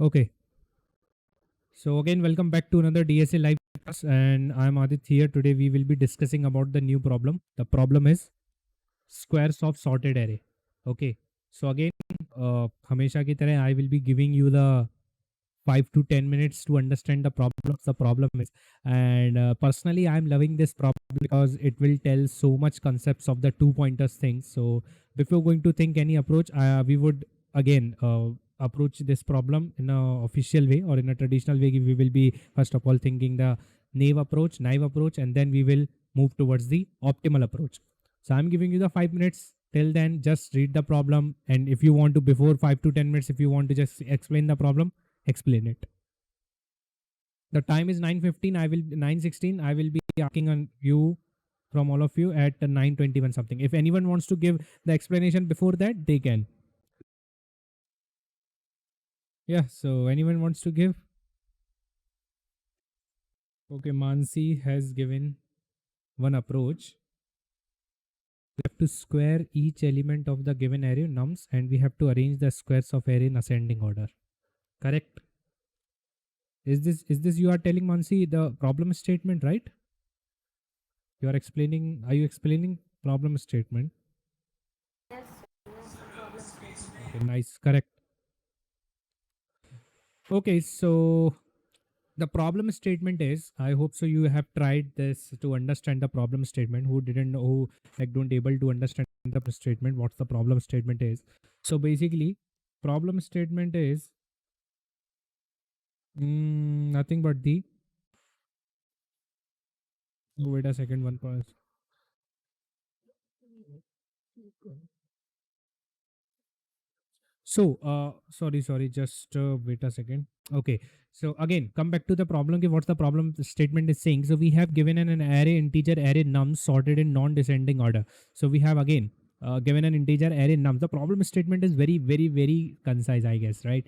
Okay. So again, welcome back to another DSA live class, and I'm Adit here. Today we will be discussing about the new problem. The problem is squares of sorted array. Okay. So again, हमेशा की तरह I will be giving you the 5 to 10 minutes to understand the problem. The problem is, and personally, I'm loving this problem because it will tell so much concepts of the two pointers things. So before going to think any approach, we would again approach this problem in a official way or in a traditional way. We will be first of all thinking the naive approach, and then we will move towards the optimal approach. So I'm giving you the 5 minutes. Till then, just read the problem, and if you want to, before 5 to 10 minutes, if you want to just explain the problem, explain it. The time is 9:15. I will 9:16. I will be asking on you from all of you at 9:21 something. If anyone wants to give the explanation before that, they can. Yeah. So anyone wants to give? Okay. Mansi has given one approach. We have to square each element of the given array nums, and we have to arrange the squares of array in ascending order. Correct? Is this you are telling Mansi the problem statement, right? You are explaining. Are you explaining problem statement? Okay, nice, correct. Okay, so the problem statement is, I hope so you have tried this to understand the problem statement. Who didn't know, who like don't able to understand the statement, what the problem statement is. So basically, problem statement is nothing but the. Oh, wait a second, one pause. So, sorry, just wait a second. Okay, so again, come back to the problem. Okay, what's the problem statement is saying? So we have given an array, integer array nums sorted in non-descending order. So we have again given an integer array nums. The problem statement is very concise, I guess, right?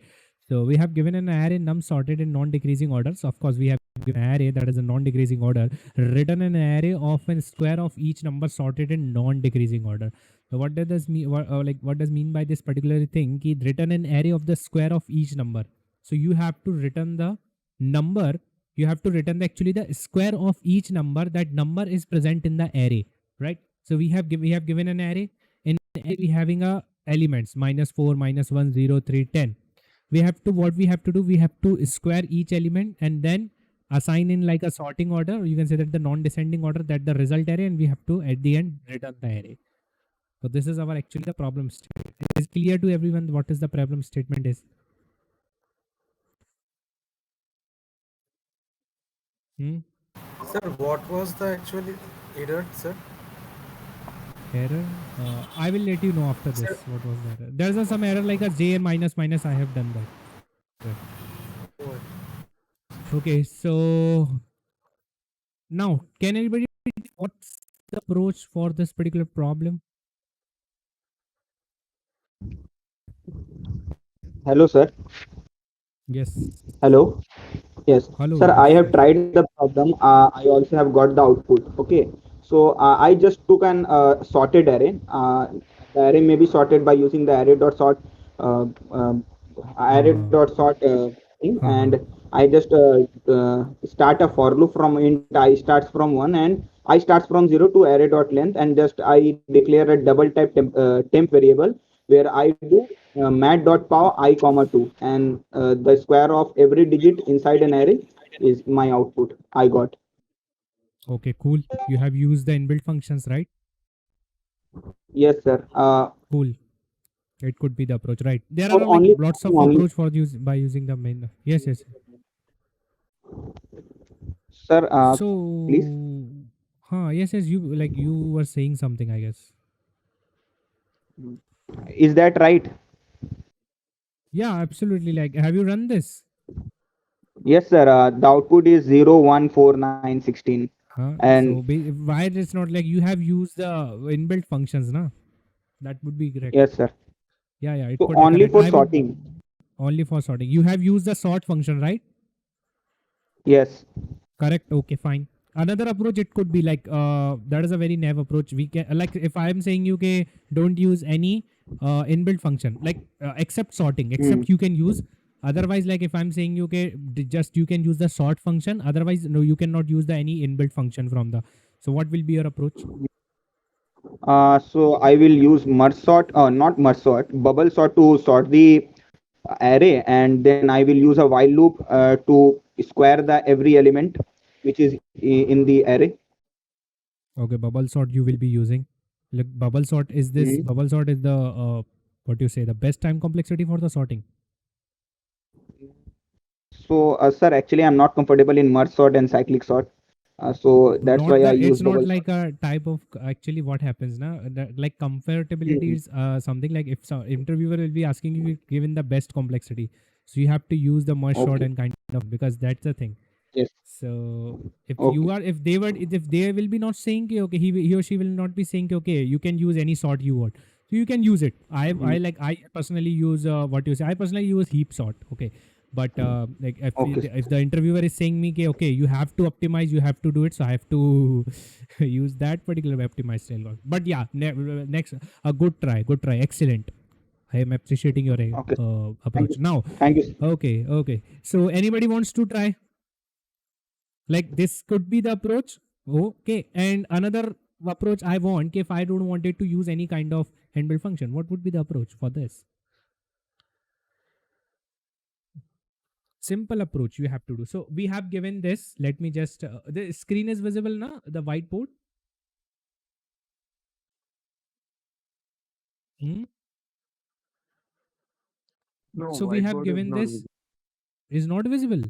So we have given an array nums sorted in non-decreasing order. So of course we have given an array that is a non-decreasing order, written an array of a square of each number sorted in non-decreasing order. So what does this mean? What does mean by this particular thing? Ki return an array of the square of each number. So you have to return the number. You have to return actually the square of each number. That number is present in the array, right? So we have given an array. In array we having a elements -4, -1, 0, 3, 10. We have to what we have to do. We have to square each element and then assign in like a sorting order. Or you can say that the non-descending order that the result array, and we have to at the end return the array. So this is our actually the problem statement. It is clear to everyone what is the problem statement is. Hmm? Sir, what was the actually error, sir? Error. I will let you know after Sir, this. What was the error? There's some error like a J minus minus. I have done that. Right. oh, Okay. So now, can anybody what's the approach for this particular problem? Hello, sir. Yes. Hello. Yes, Hello. sir. I Yes. have Yes. tried the problem. I also have got the output. Okay. So I just took an sorted array. The array may be sorted by using the array dot sort uh, um, array Uh, dot sort thing, uh, and I just start a for loop from int I starts from one, and I starts from 0 to array dot length, and just I declare a double type temp variable where I do mat.pow I comma 2, and the square of every digit inside an array is my output I got. okay. Cool. You have used the inbuilt functions, right? Yes, sir. Cool. It could be the approach, right? There For are like only lots of only approach for use by using the main. Yes. Yes. sir. Please. So, yes, yes, you like you were saying something, I guess. Is that right? Yeah, absolutely. Like, have you run this? Yes, sir. The output is 0, 1, 4, 9, 16, and Why it's not like you have used the inbuilt functions, na? That would be correct. yes, sir. Yeah, it So could be only correct. for I would sorting. only for sorting. You have used the sort function, right? Yes. Correct. Okay, fine. Another approach it could be like that is a very naive approach. We can like if I am saying you don't use any inbuilt function like except sorting, Hmm. except you can use Otherwise, like if I'm saying you, okay, just you can use the sort function, otherwise no, you cannot use the any inbuilt function from the. So what will be your approach? So I will use merge sort, not merge sort, bubble sort to sort the array, and then I will use a while loop to square the every element which is in the array. Okay, bubble sort you will be using. Like bubble sort is this Mhm. bubble sort is the what you say, the best time complexity for the sorting. So, sir, actually, I'm not comfortable in merge sort and cyclic sort. So that's Not why I the, use it's not bubble like sort. a type of, actually what happens now, like comfortability Mhm. is something like if some interviewer will be asking you given the best complexity, so you have to use the merge sort Okay. and kind of, because that's the thing. Yes. So if you Okay. are, if they were, if they will be not saying कि, okay, he or she will not be saying कि, okay, you can use any sort you want, so you can use it. I Mhm. like, I personally use what you say, I personally use heap sort. Okay, but like Okay. if the interviewer is saying me कि, okay, you have to optimize, you have to do it, so I have to use that particular optimized style. But yeah, next, a good try, excellent. I am appreciating your Okay. Thank approach you. now. Thank you, sir. Okay, okay, so anybody wants to try, like this could be the approach. Okay, and another approach I want, if I don't want it to use any kind of handle function, what would be the approach for this? Simple approach you have to do. So we have given this, let me just the screen is visible now, the whiteboard. Hmm? No, So we have whiteboard is given not this, visible. is not visible.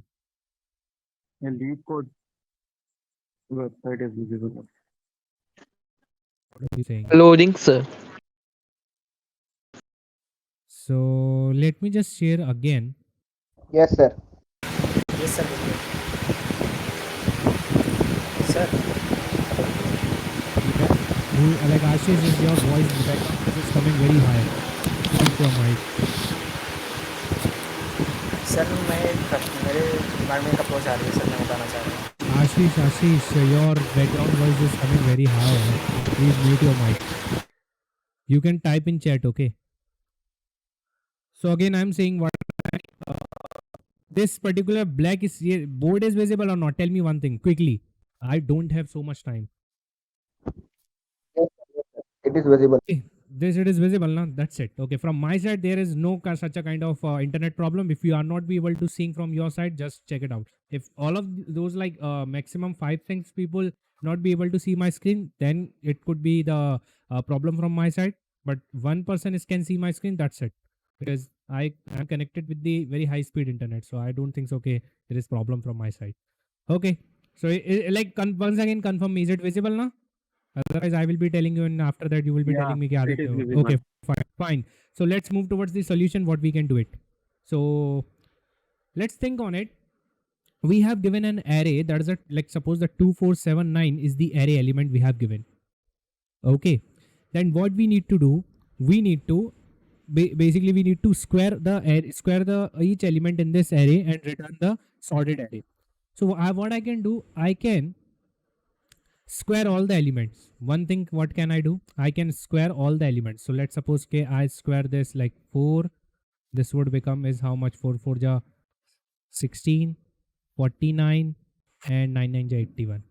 And lead code website is visible. What are you saying? Loading, sir. So let me just share again. Yes, sir. Yes, sir. Sir, Yeah, who, like Ashish, is your voice, the background noise is coming very high. Mute your mic. Sir मैं मेरे दिमाग में एक approach आ रही है sir, मैं बताना चाह रहा हूँ. Ashish, your background voice is coming very high. Please mute your mic. You can type in chat, okay? So again, I'm saying what, uh, this particular black is board is visible or not? Tell me one thing quickly. I don't have so much time. Yes, sir. Yes, sir. It is visible. Okay, this it is visible now. That's it. Okay, from my side there is no such a kind of internet problem. If you are not be able to see from your side, just check it out. If all of those like maximum 5 things people not be able to see my screen, then it could be the problem from my side. But one person is can see my screen. That's it, because I am connected with the very high speed internet, so I don't think so. Okay, there is problem from my side. Okay, so like once again confirm, is it visible now? Otherwise, I will be telling you, and after that, you will be Yeah, telling me, कि it is Aditya, visible. okay, fine, fine. So let's move towards the solution. What we can do it. So let's think on it. We have given an array that is a, like suppose the 2479 is the array element we have given. Okay, then what we need to do? We need to basically we need to square the square the each element in this array and return the sorted array. So what I can do, I can square all the elements. One thing, what can I do? I can square all the elements. So let's suppose okay, I square this like 4. This would become is how much? 4 4 ja 16, 49, and 9 9 ja 81.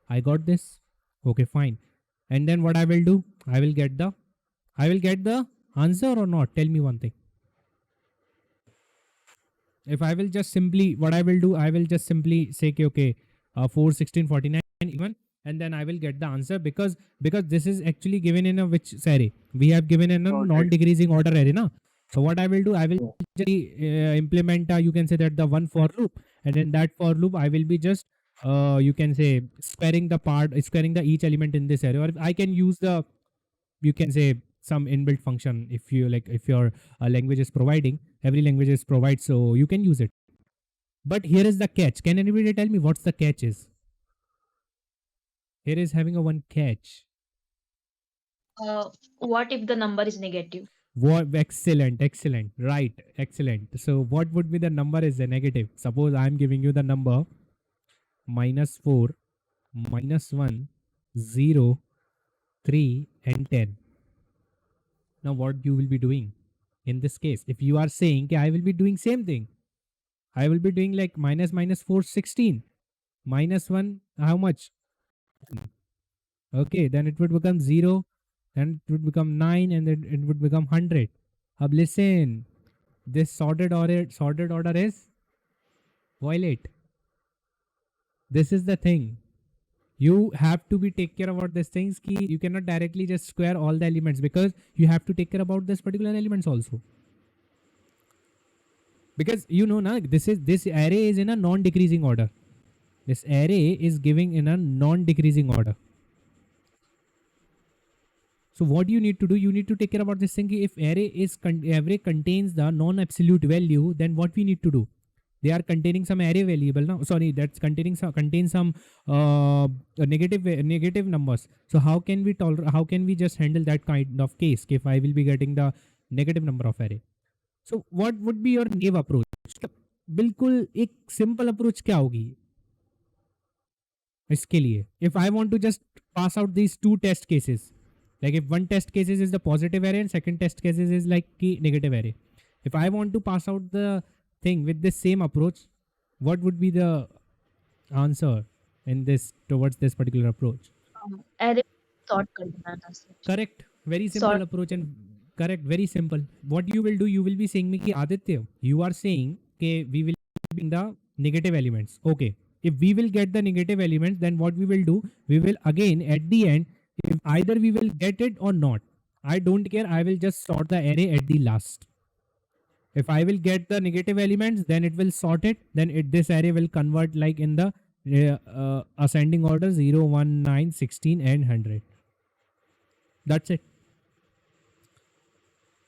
I got this. Okay, fine. And then what I will do? I will get the answer or not? Tell me one thing. If I will just simply, what I will do, I will just simply say कि, okay, 4 16 49 even, and then I will get the answer, because this is actually given in a which array we have given in a Sorted. non-decreasing order array na. So what I will do, I will Yeah. just implement you can say that the one for loop, and in that for loop I will be just you can say squaring the each element in this array, or I can use the, you can say, some inbuilt function if you like, if your language is providing, every language is provide, so you can use it. But here is the catch. Can anybody tell me what's the catch is? Here is having a one catch. What if the number is negative? What? Excellent, right, excellent. So what would be the number is a negative? Suppose I'm giving you the number -4, -1, 0, 3, and 10. Now what you will be doing in this case? If you are saying, okay, I will be doing same thing, I will be doing like minus minus 4 16. Minus 1 how much? Okay, then it would become 0, then it would become 9, and then it would become 100. Now listen, this sorted order is violate. This is the thing. You have to be take care about these things. Ki you cannot directly just square all the elements, because you have to take care about this particular elements also. Because you know na, this array is in a non-decreasing order. This array is giving in a non-decreasing order. So what you need to do, you need to take care about this thing. If array contains the non-absolute value, then what we need to do? They are containing some array variable now. Sorry, that's contains some negative numbers. So how can we just handle that kind of case if I will be getting the negative number of array? So what would be your naive approach? बिल्कुल एक simple approach क्या होगी इसके लिए? If I want to just pass out these two test cases, like if one test cases is the positive array and second test cases is like the negative array, if I want to pass out the thing with this same approach, what would be the answer in this towards this particular approach? Array sort कर देना था सच. Correct. Very simple Sort. approach and correct. Very simple. What you will do, you will be saying me ki Aditya, you are saying कि we will bring the negative elements. Okay. If we will get the negative elements, then what we will do, we will again at the end, if either we will get it or not, I don't care. I will just sort the array at the last. If I will get the negative elements, then it will sort it. Then this array will convert like in the ascending order 0, 1, 9, 16 and 100. That's it.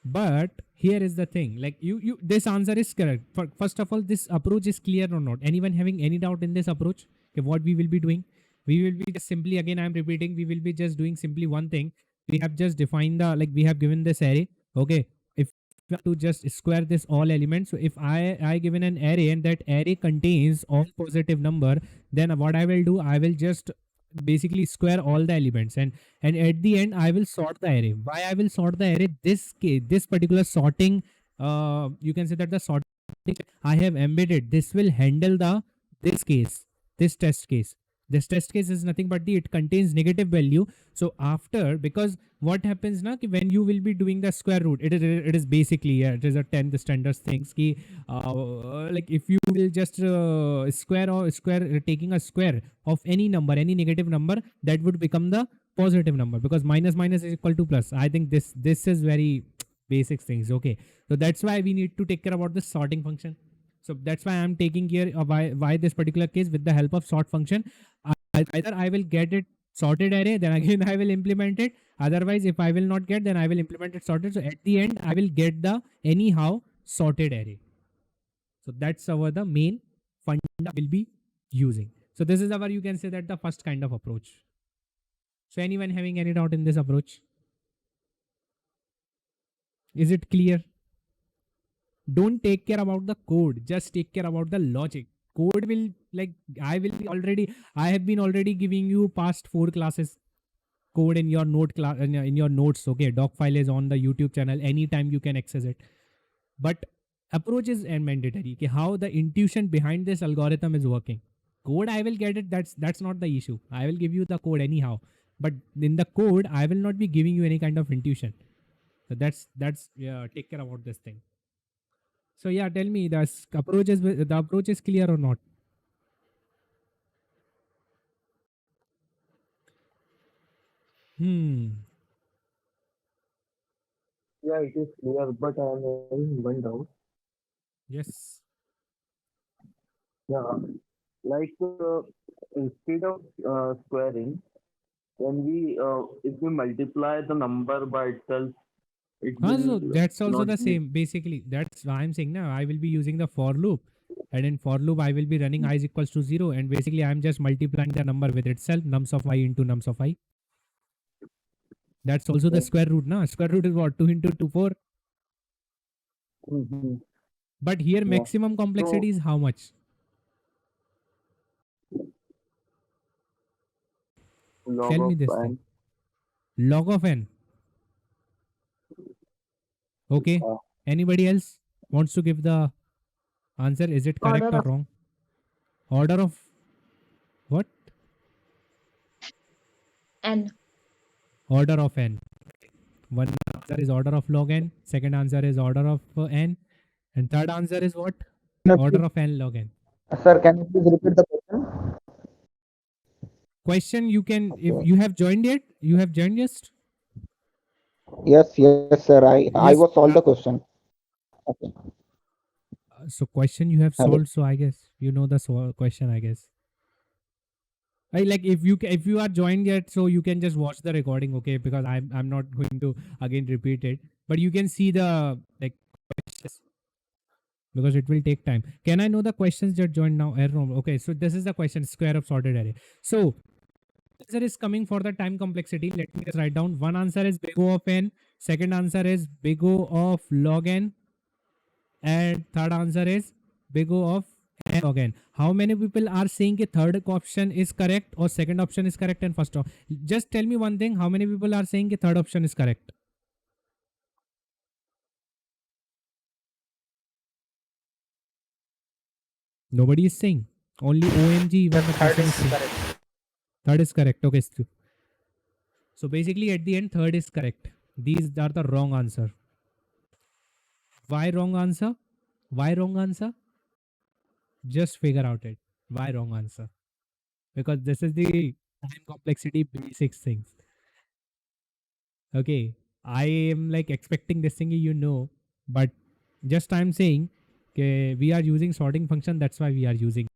But here is the thing, like you this answer is correct. First of all, this approach is clear or not? Anyone having any doubt in this approach? Okay, what we will be doing? We will be just simply, again I am repeating, we will be just doing simply one thing. We have just defined the, like we have given this array. Okay, if we have to just square this all elements, so if I given an array and that array contains all positive number, then what I will do, I will just basically square all the elements, and at the end I will sort the array. Why I will sort the array? This particular sorting, you can say that the sorting I have embedded, this will handle the this case, this test case. This test case is nothing but it contains negative value. So after, because what happens now, when you will be doing the square root, it is basically, yeah, it is a 10th standard things ki, like if you will just square taking a square of any number, any negative number, that would become the positive number, because minus minus is equal to plus. I think this is very basic things. Okay, so that's why we need to take care about the sorting function. So that's why I'm taking here why this particular case with the help of sort function. Either I will get it sorted array, then again I will implement it. Otherwise, if I will not get, then I will implement it sorted. So at the end, I will get the anyhow sorted array. So that's our the main funda will be using. So this is our, you can say that the first kind of approach. So anyone having any doubt in this approach? Is it clear? Don't take care about the code, just take care about the logic. Code will, like I have been already giving you past 4 classes code in your in your notes. Okay, doc file is on the YouTube channel, anytime you can access it. But approach is mandatory, okay, how the intuition behind this algorithm is working. Code I will get it, that's not the issue. I will give you the code anyhow, but in the code I will not be giving you any kind of intuition. So that's yeah, take care about this thing. So yeah, tell me, the approach is clear or not? Yeah, it is clear, but I am having one doubt. Yes. Yeah, like instead of squaring, when if we multiply the number by itself, it So will that's also not the be. same. Basically, that's why I'm saying now I will be using the for loop. And in for loop, I will be running I is equals to 0. And basically, I'm just multiplying the number with itself, nums of I into nums of I. That's also the Okay. square root. Now, square root is what? 2 into 2, 4. Mhm. But here, Yeah. maximum complexity So is how much? log Tell me of this thing. n. Log of n. Okay. Uh, Anybody else wants to give the Answer, is it Order correct or of wrong? Order of what? n. Order of n. One answer is order of log n. Second answer is order of n. And third answer is what? Can you Order please- of n log n. Sir, can you please repeat the question? Question, you can, if Okay. you have joined yet, you have joined just? Yes, sir. I Yes. was solved the question. Okay. So question you have Hello. solved. So I guess you know the question. I guess. I like, if you if you are joined yet, so you can just watch the recording, okay? Because I'm not going to again repeat it, but you can see the like questions, because it will take time. Can I know the questions that joined now? Okay, so this is the question: square of sorted array. So answer is coming for the time complexity. Let me just write down. One answer is big O of n. Second answer is big O of log n. And third answer is big O of n log n. How many people are saying the third option is correct or second option is correct and first option? Just tell me one thing. How many people are saying the third option is correct? Nobody is saying. Only OMG, The even the third person is is saying. correct. Third is correct. Okay. So basically at the end, third is correct. These are the wrong answer. Why wrong answer? Why wrong answer? Just figure out it. Why wrong answer? Because this is the time complexity basics things. Okay. I am like expecting this thing, but just I'm saying, okay, we are using sorting function. That's why we are using.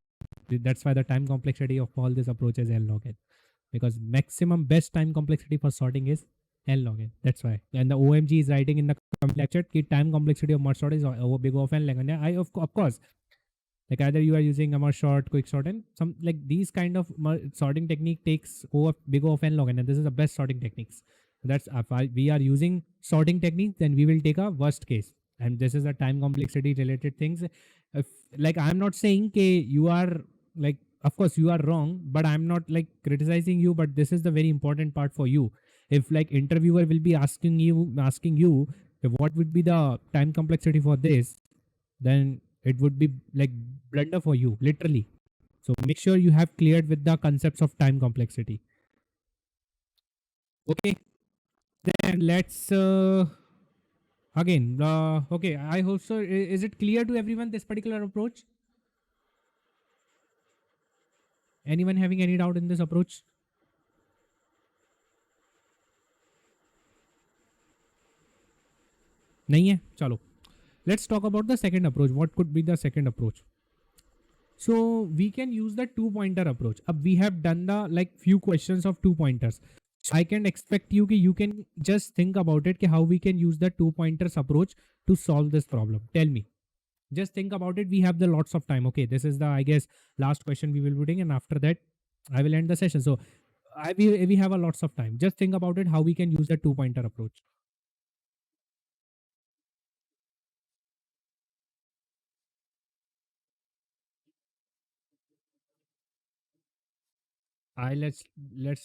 That's why the time complexity of all these approaches L log n, because maximum best time complexity for sorting is L log n. That's why. And the OMG is writing in the lecture कि time complexity of merge sort is over big O of N log n. I of course, like either you are using a merge sort, quick sort, and some like these kind of sorting technique takes over big O of N log n, and this is the best sorting techniques. That's if we are using sorting techniques, then we will take a worst case, and this is a time complexity related things. If, like, I'm not saying que you are like, of course you are wrong, but I'm not like criticizing you, but this is the very important part for you. If like interviewer will be asking you what would be the time complexity for this, then it would be like blunder for you, literally. So make sure you have cleared with the concepts of time complexity. Okay, then let's again. Okay, I hope so. Is it clear to everyone this particular approach? Anyone having any doubt in this approach? नहीं है, चलो. Let's talk about the second approach. What could be the second approach? So we can use the two pointer approach. We have done the like few questions of two pointers. I can expect you can just think about it how we can use the two pointers approach to solve this problem. Tell me. Just think about it. We have the lots of time. Okay, this is the, I guess, last question we will be doing, and after that I will end the session. So we have a lots of time. Just think about it how we can use the two pointer approach. I let's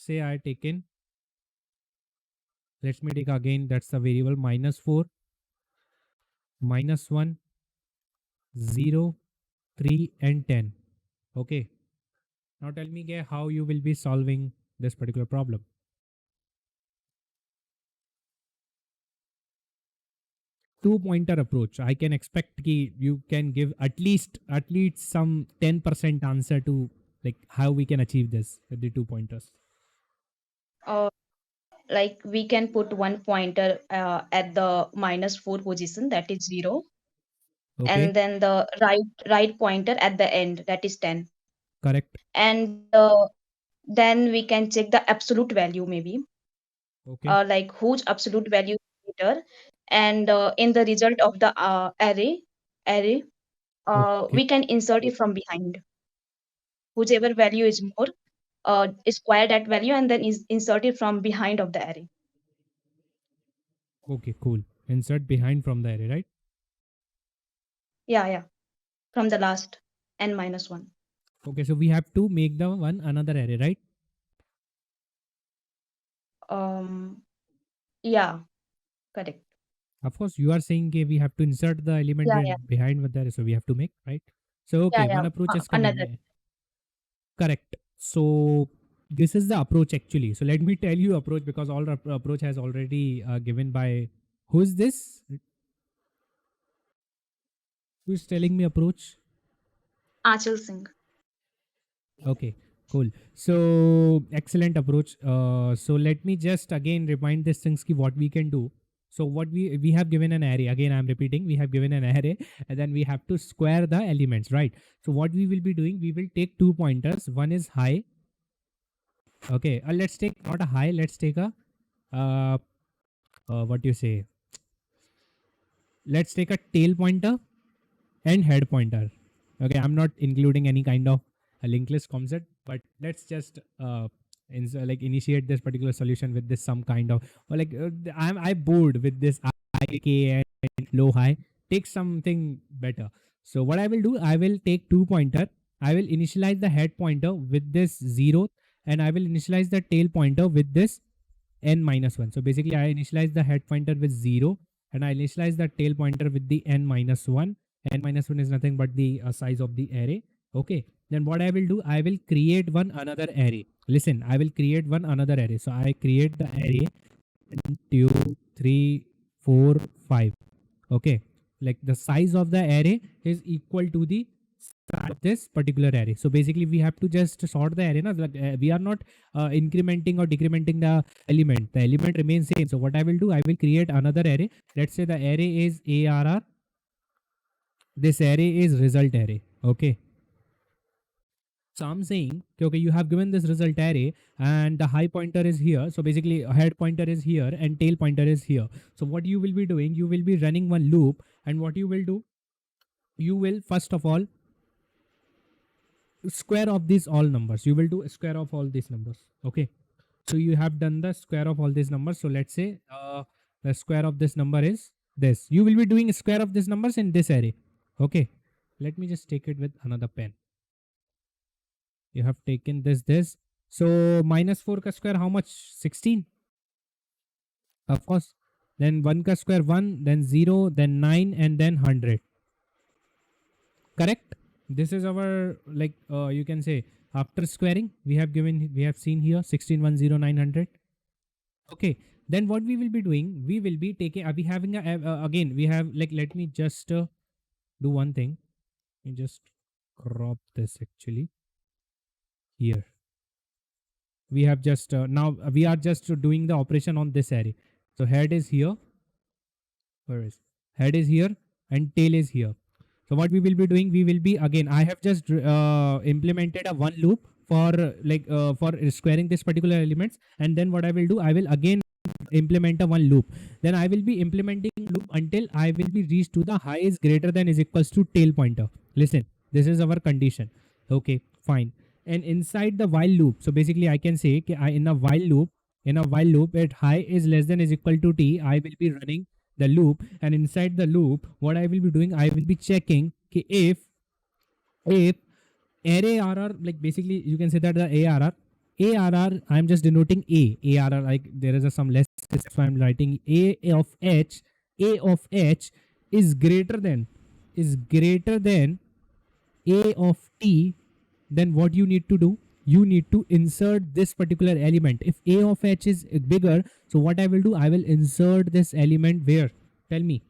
say I take in, let me take again, that's the variable -4, -1, 0, 3 and 10. Okay, now tell me how you will be solving this particular problem. Two pointer approach, I can expect ki you can give at least some 10% answer to like how we can achieve this with the two pointers. uh, like we can put one pointer at the -4 position, that is 0, Okay, and then the right pointer at the end, that is 10. correct. And then we can check the absolute value maybe, Okay, like whose absolute value is greater. And in the result of the array, okay, we can insert it from behind. Whichever value is more, square that value and then is inserted from behind of the array. okay, cool. Insert behind from the array, right? Yeah, yeah, from the last n-1. Okay, so we have to make the one another array, right? Um, yeah, correct. Of course, you are saying we have to insert the element Yeah, yeah, behind what there is, so we have to make, right? So yeah, okay, yeah. one approach is coming. Another. Correct. So this is the approach actually. So let me tell you approach, because all approach has already given by who's this? Who's telling me approach? Achal Singh. Okay, cool. So excellent approach. So let me just again remind these things ki what we can do. So what we have given an array. Again, I'm repeating. We have given an array, and then we have to square the elements, right? So what we will be doing, we will take 2 pointers. One is high. Okay, let's take not a high. Let's take a uh, what do you say? Let's take a tail pointer and head pointer. Okay, I'm not including any kind of a linked list concept, but let's just like initiate this particular solution with this some kind of, or like I bored with this IK and low high. Take something better. So what I will do, I will take 2 pointer. I will initialize the head pointer with this 0, and I will initialize the tail pointer with this n minus 1. So basically, I initialize the head pointer with 0, and I initialize the tail pointer with the n minus 1. N minus 1 is nothing but the size of the array. Okay. Then what I will do, I will create one another array. Listen, I will create one another array. So I create the array 1, 2, 3, 4, 5. Okay, like the size of the array is equal to the size of this particular array. So basically we have to just sort the array, like, we are not incrementing or decrementing the element remains same. So what I will do, I will create another array. Let's say the array is arr, this array is result array. Okay, so I'm saying, okay, you have given this result array and the high pointer is here. So basically head pointer is here and tail pointer is here. So what you will be doing, you will be running one loop, and what you will do, you will first of all square of these all numbers. You will do square of all these numbers. Okay. So you have done the square of all these numbers. So let's say the square of this number is this. You will be doing square of these numbers in this array. Okay. Let me just take it with another pen. You have taken this. So minus 4 ka square, how much? 16. Of course. Then 1 ka square 1, then 0, then 9, and then 100. Correct? This is our, like, you can say, after squaring, we have seen here 16, 1, 0, 900. Okay. Then what we will be doing, we will be taking, we having a, again, we have, like, let me just do one thing. Let me just crop this actually here. We have just now we are just doing the operation on this array. So head is here. Where is head is here and tail is here. So what we will be doing, we will be again, I have just implemented a one loop for for squaring this particular elements, and then what I will do, I will again implement a one loop. Then I will be implementing loop until I will be reached to the high is greater than is equals to tail pointer. Listen, this is our condition. Okay, fine. And inside the while loop, so basically I can say in a while loop at high is less than is equal to t, I will be running the loop, and inside the loop what I will be doing, I will be checking if array rr, like basically you can say that the arr I'm just denoting arr, like there is some less, so I'm writing a of h is greater than a of t. Then what you need to do, you need to insert this particular element. If a of h is bigger, so what I will do, I will insert this element where? Tell me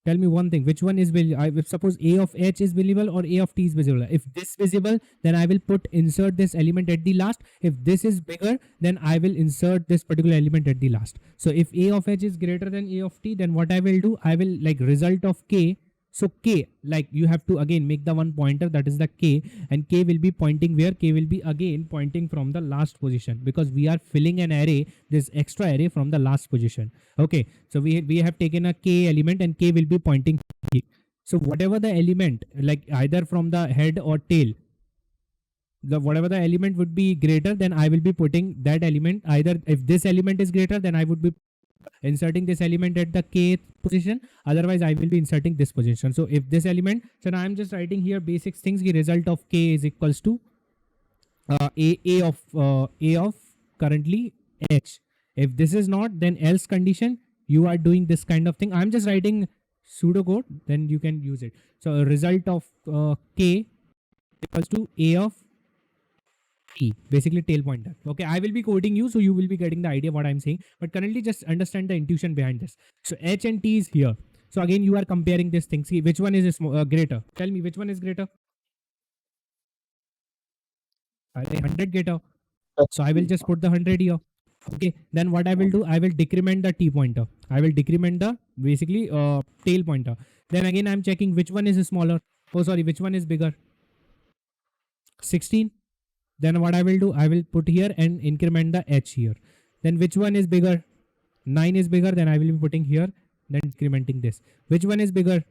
one thing, which one is visible? If suppose a of h is visible or a of t is visible. If this visible, then I will insert this element at the last. If this is bigger, then I will insert this particular element at the last. So if a of h is greater than a of t, then what I will do, I will like result of k. So k, like you have to again make the one pointer, that is the k, and k will be pointing where? K will be again pointing from the last position, because we are filling an array, this extra array from the last position. Okay, so we have taken a k element and k will be pointing here. So whatever the element, like either from the head or tail, whatever the element would be greater, then I will be putting that element. Either if this element is greater, then I would be inserting this element at the kth position, otherwise I will be inserting this position. So if this element, so now I'm just writing here basic things. The result of k is equals to a of currently h, If this is not, then else condition, you are doing this kind of thing. I'm just writing pseudocode, then you can use it. So a result of k equals to a of t, basically tail pointer. Okay, I will be coding you, so you will be getting the idea what I'm saying. But currently, just understand the intuition behind this. So h and t is here. So again, you are comparing these things. See, which one is greater? Tell me which one is greater. I say 100 greater. So I will just put the 100 here. Okay, then what I will do, I will decrement the t pointer. I will decrement the basically tail pointer. Then again, I'm checking which one is smaller. Oh, sorry, which one is bigger? 16. Then what I will do, I will put here and increment the h here. Then which one is bigger? 9 is bigger, then I will be putting here, then incrementing this. Which one is bigger?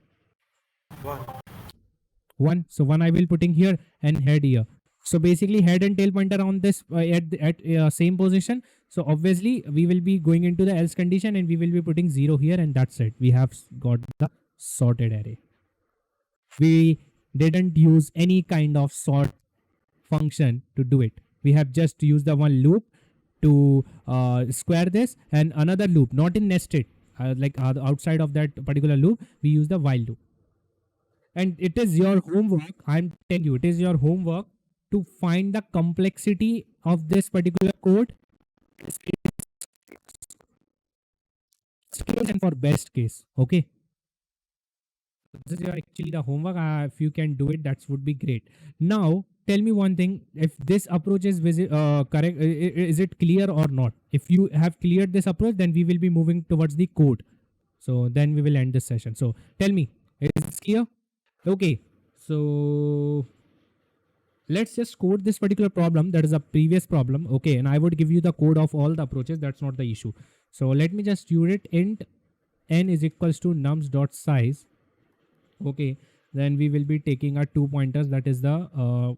1. So 1 I will putting here and head here. So basically head and tail pointer on this at same position. So obviously we will be going into the else condition and we will be putting 0 here, and that's it. We have got the sorted array. We didn't use any kind of sort function to do it. We have just used the one loop to square this, and another loop, not in nested, outside of that particular loop, we use the while loop. And it is your homework, I'm telling you, it is your homework to find the complexity of this particular code, case and for best case. Okay, this is your actually the homework. If you can do it, that would be great. Now tell me one thing, if this approach is correct, is it clear or not? If you have cleared this approach, then we will be moving towards the code. So then we will end this session. So tell me, is this clear? Okay, so let's just code this particular problem, that is a previous problem. Okay, and I would give you the code of all the approaches, that's not the issue. So let me just use it. Int n is equals to nums dot size. Okay, then we will be taking our 2 pointers, that is the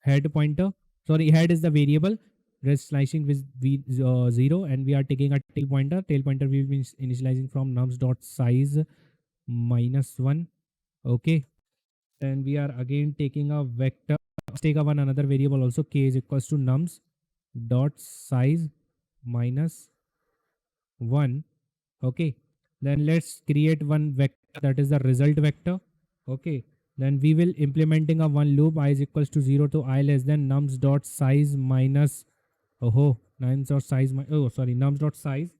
head pointer, sorry, head is the variable, rest slicing with v0, and we are taking a tail pointer we will be initializing from nums dot size -1. Okay, then we are again taking a vector, let's take a one another variable also, k is equals to nums dot size -1. Okay, then let's create one vector, that is the result vector. Okay, then we will implementing a one loop, I is equals to 0 to I less than nums dot size minus nums dot size nums dot size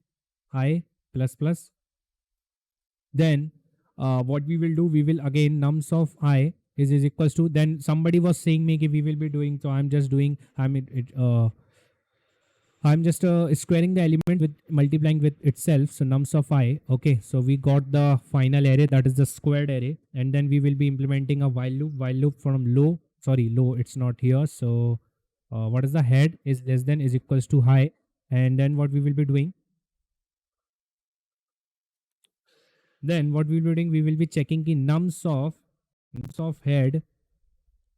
I plus plus. Then what we will do, we will again nums of I is equals to, then somebody was saying me we will be doing, so I'm just doing, I'm just squaring the element with multiplying with itself. So nums of I. Okay, so we got the final array, that is the squared array, and then we will be implementing a while loop. While loop from low, it's not here. So what is the head is less than is equals to high, and then what we will be doing? Then what we will be doing? We will be checking the nums of head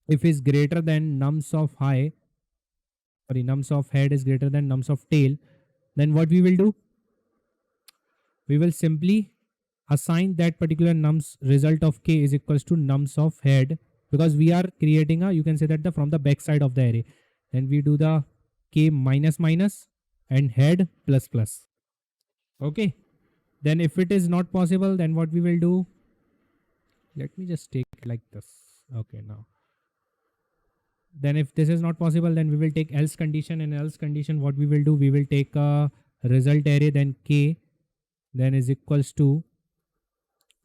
if is greater than nums of high. Nums of head is greater than nums of tail, then what we will do, we will simply assign that particular nums result of k is equals to nums of head, because we are creating a, you can say that from the back side of the array, then we do the k minus minus and head plus plus. Okay, then if it is not possible, then what we will do, let me just take it like this. Okay, now then if this is not possible, then we will take else condition, and else condition what we will do, we will take a result array, then k then is equals to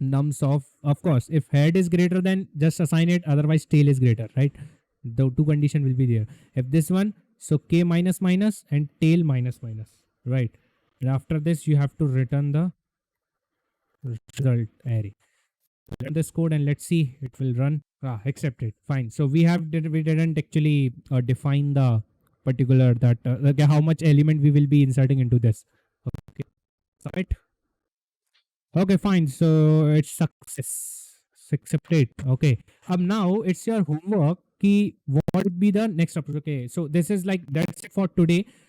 nums of course if head is greater than just assign it, otherwise tail is greater, right? The two condition will be there. If this one, so k minus minus and tail minus minus, right? And after this you have to return the result array. Run this code and let's see, it will run. Accepted, fine. So we didn't actually define the particular that okay, how much element we will be inserting into this. Okay, right. Okay, fine. So it's success. Accepted. Okay. Now it's your homework. What would be the next approach? Okay. So this is like that's it for today.